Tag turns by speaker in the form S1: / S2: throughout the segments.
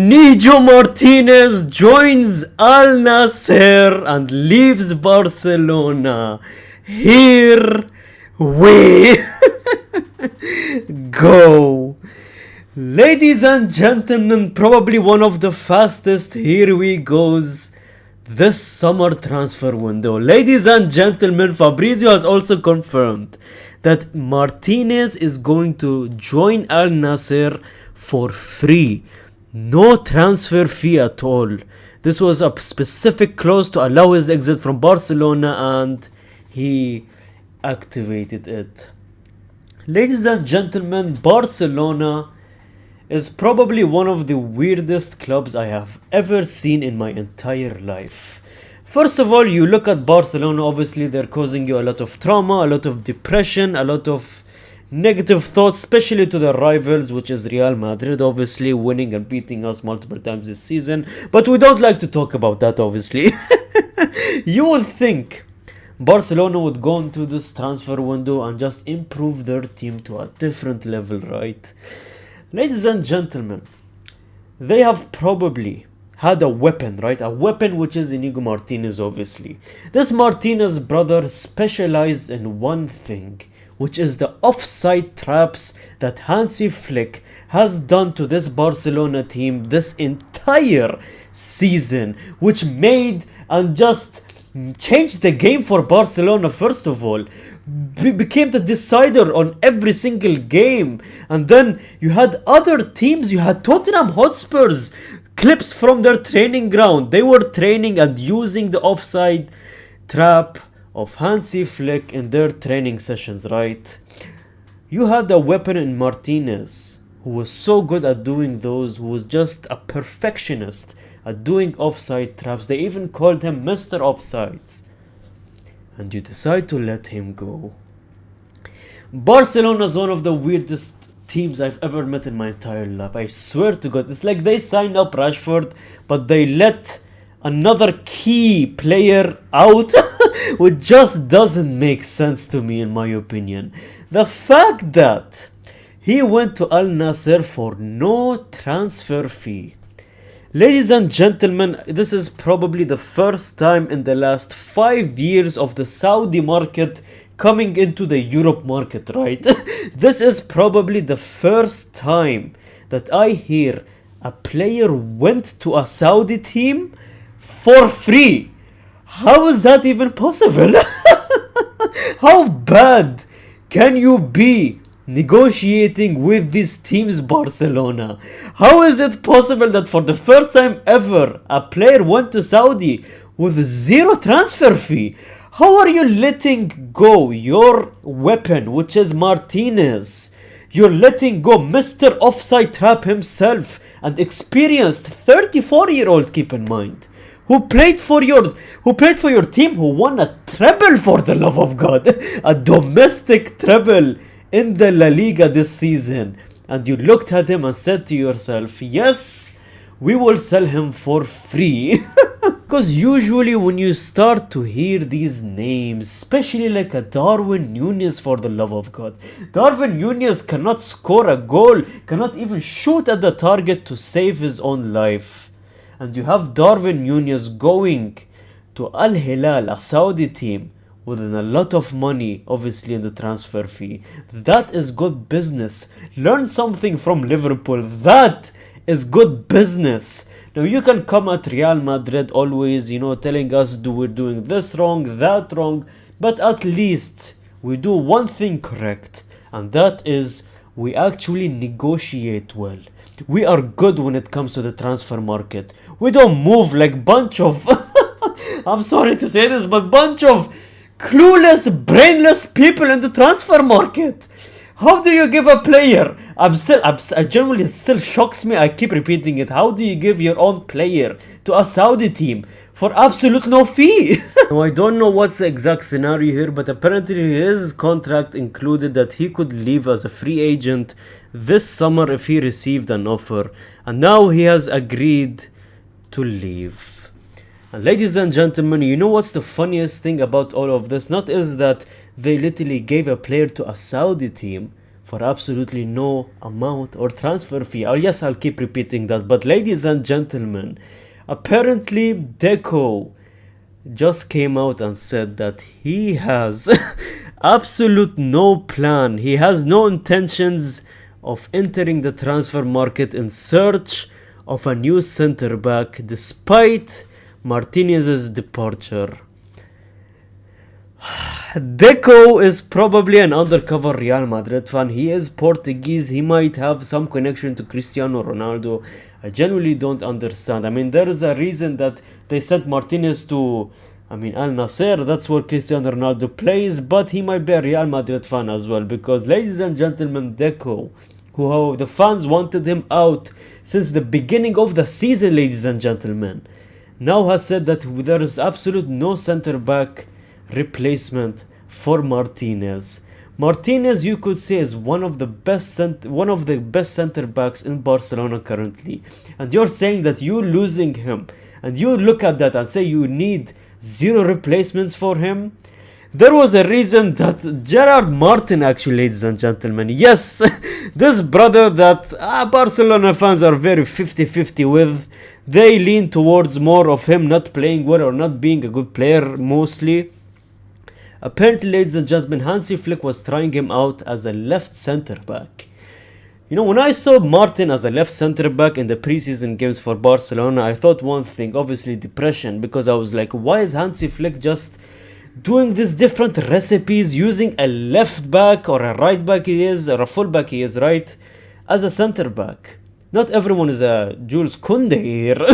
S1: Inigo Martinez joins Al Nassr and leaves Barcelona. Here we go. Ladies and gentlemen, probably one of the fastest here we goes this summer transfer window. Ladies and gentlemen, Fabrizio has also confirmed that Martinez is going to join Al Nassr for free. No transfer fee at all. This was a specific clause to allow his exit from Barcelona, and he activated it. Ladies and gentlemen, Barcelona is probably one of the weirdest clubs I have ever seen in my entire life. First of all, you look at Barcelona, obviously they're causing you a lot of trauma, a lot of depression, a lot of negative thoughts, especially to their rivals, which is Real Madrid, obviously winning and beating us multiple times this season. But we don't like to talk about that, obviously. You would think Barcelona would go into this transfer window and just improve their team to a different level, right? Ladies and gentlemen, they have probably had a weapon, right? A weapon which is Inigo Martinez, obviously. This Martinez brother specialized in one thing, which is the offside traps that Hansi Flick has done to this Barcelona team this entire season, which made and just changed the game for Barcelona. First of all, became the decider on every single game. And then you had other teams, you had Tottenham Hotspurs, clips from their training ground. They were training and using the offside trap of Hansi Flick in their training sessions, right? You had a weapon in Martinez, who was so good at doing those, who was just a perfectionist at doing offside traps. They even called him Mr. Offsides. And you decide to let him go. Barcelona is one of the weirdest teams I've ever met in my entire life. I swear to God, it's like they signed up Rashford, but they let another key player out, which just doesn't make sense to me, in my opinion. The fact that he went to Al Nassr for no transfer fee. Ladies and gentlemen, this is probably the first time in the last 5 years of the Saudi market coming into the Europe market, right? This is probably the first time that I hear a player went to a Saudi team for free. How is that even possible? How bad can you be negotiating with these teams, Barcelona? How is it possible that for the first time ever a player went to Saudi with zero transfer fee? How are you letting go your weapon, which is Martinez? You're letting go Mr. Offside Trap himself, and experienced 34-year-old, keep in mind, who played for your team, who won a treble, for the love of God, a domestic treble in the La Liga this season. And you looked at him and said to yourself, yes, we will sell him for free. Because usually when you start to hear these names, especially like a Darwin Nunes, for the love of God, Darvin Nunes cannot score a goal, cannot even shoot at the target to save his own life. And you have Darvin Nunes going to Al Hilal, a Saudi team, within a lot of money, obviously, in the transfer fee. That is good business. Learn something from Liverpool. That is good business. Now you can come at Real Madrid always, telling us we're doing this wrong, that wrong, but at least we do one thing correct, and that is we actually negotiate well. We are good when it comes to the transfer market. We don't move like bunch of I'm sorry to say this, but bunch of clueless, brainless people in the transfer market. How do you give a player? It generally still shocks me. I keep repeating it. How do you give your own player to a Saudi team for absolute no fee? Now, I don't know what's the exact scenario here, but apparently his contract included that he could leave as a free agent this summer if he received an offer. And now he has agreed to leave. And ladies and gentlemen, you know what's the funniest thing about all of this? Not is that they literally gave a player to a Saudi team for absolutely no amount or transfer fee. Oh yes, I'll keep repeating that. But ladies and gentlemen, apparently Deco just came out and said that he has absolute no plan. He has no intentions of entering the transfer market in search of a new center back despite Martinez's departure. Deco is probably an undercover Real Madrid fan. He is Portuguese. He might have some connection to Cristiano Ronaldo. I genuinely don't understand. I mean, there is a reason that they sent Martinez to, Al Nassr. That's where Cristiano Ronaldo plays. But he might be a Real Madrid fan as well. Because, ladies and gentlemen, Deco, who the fans wanted him out since the beginning of the season, ladies and gentlemen, now has said that there is absolute no center back replacement for Martinez. Martinez, you could say, is one of the best center backs in Barcelona currently, and you're saying that you're losing him, and you look at that and say you need zero replacements for him. There was a reason that Gerard Martin, actually, ladies and gentlemen, yes, this brother that Barcelona fans are very 50-50 with, they lean towards more of him not playing well or not being a good player mostly. Apparently, ladies and gentlemen, Hansi Flick was trying him out as a left center back. You know, when I saw Martin as a left center back in the preseason games for Barcelona, I thought one thing, obviously depression, because I was like, why is Hansi Flick just doing these different recipes, using a left back or a right back he is, or a full back he is, right, as a center back? Not everyone is a Jules Koundé here,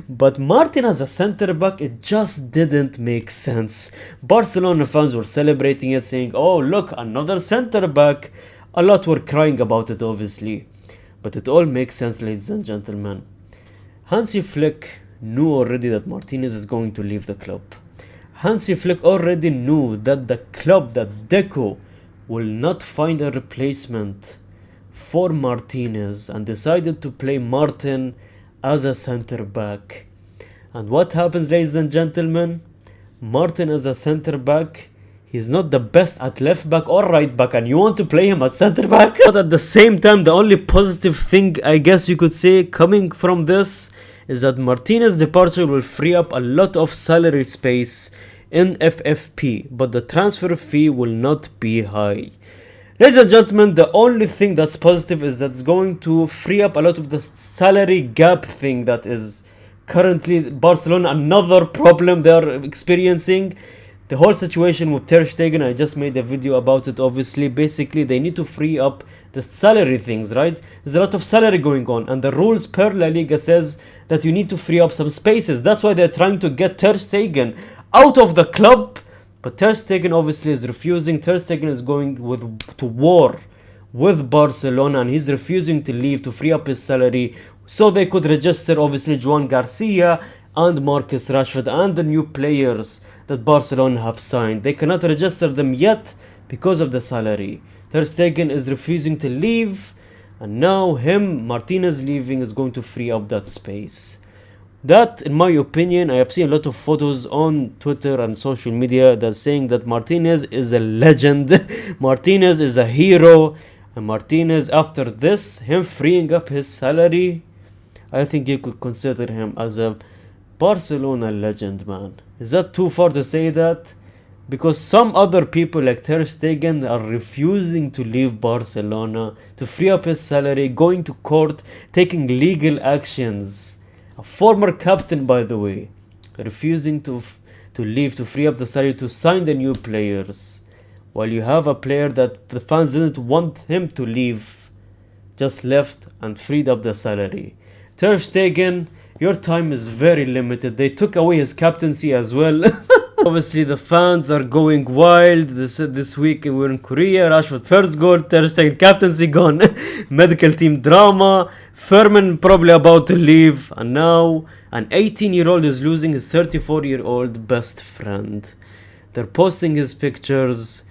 S1: but Martin as a center back, it just didn't make sense. Barcelona fans were celebrating it, saying, oh look, another center back. A lot were crying about it, obviously. But it all makes sense, ladies and gentlemen. Hansi Flick knew already that Martinez is going to leave the club. Hansi Flick already knew that the club, that Deco, will not find a replacement for Martinez, and decided to play Martin as a center back. And what happens, ladies and gentlemen? Martin as a center back, he's not the best at left back or right back, and you want to play him at center back? But at the same time, the only positive thing, I guess you could say, coming from this is that Martinez's departure will free up a lot of salary space in FFP, but the transfer fee will not be high. Ladies and gentlemen, the only thing that's positive is that it's going to free up a lot of the salary gap thing that is currently Barcelona, another problem they are experiencing. The whole situation with Ter Stegen, I just made a video about it, obviously. Basically, they need to free up the salary things, right? There's a lot of salary going on, and the rules per La Liga says that you need to free up some spaces. That's why they're trying to get Ter Stegen out of the club. But Ter Stegen obviously is refusing. Ter Stegen is going to war with Barcelona, and he's refusing to leave to free up his salary so they could register obviously Joan Garcia and Marcus Rashford and the new players that Barcelona have signed. They cannot register them yet because of the salary. Ter Stegen is refusing to leave, and now Martinez leaving is going to free up that space. That, in my opinion, I have seen a lot of photos on Twitter and social media that saying that Martinez is a legend, Martinez is a hero, and Martinez, after this, him freeing up his salary, I think you could consider him as a Barcelona legend, man. Is that too far to say that? Because some other people like Ter Stegen are refusing to leave Barcelona to free up his salary, going to court, taking legal actions. A former captain, by the way, refusing to leave to free up the salary to sign the new players, while you have a player that the fans didn't want him to leave, just left and freed up the salary. Ter Stegen, your time is very limited. They took away his captaincy as well. Obviously, the fans are going wild. They said this week we're in Korea. Rashford first goal, Ter Stegen captaincy gone. Medical team drama. Furman probably about to leave. And now an 18-year-old is losing his 34-year-old best friend. They're posting his pictures.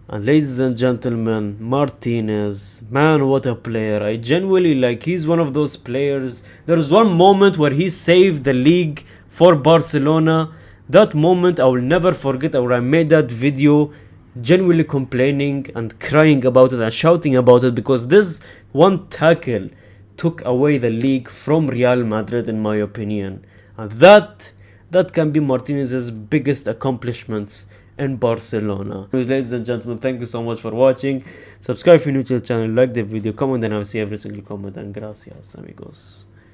S1: And ladies and gentlemen, Martinez, man, what a player. I genuinely he's one of those players. There's one moment where he saved the league for Barcelona. That moment I will never forget. I made that video. genuinely complaining and crying about it and shouting about it, because this one tackle took away the league from Real Madrid, in my opinion. And that can be Martinez's biggest accomplishments in Barcelona. Ladies and gentlemen, thank you so much for watching. Subscribe if you're new to the channel, like the video, comment, and I'll see every single comment. And gracias, amigos.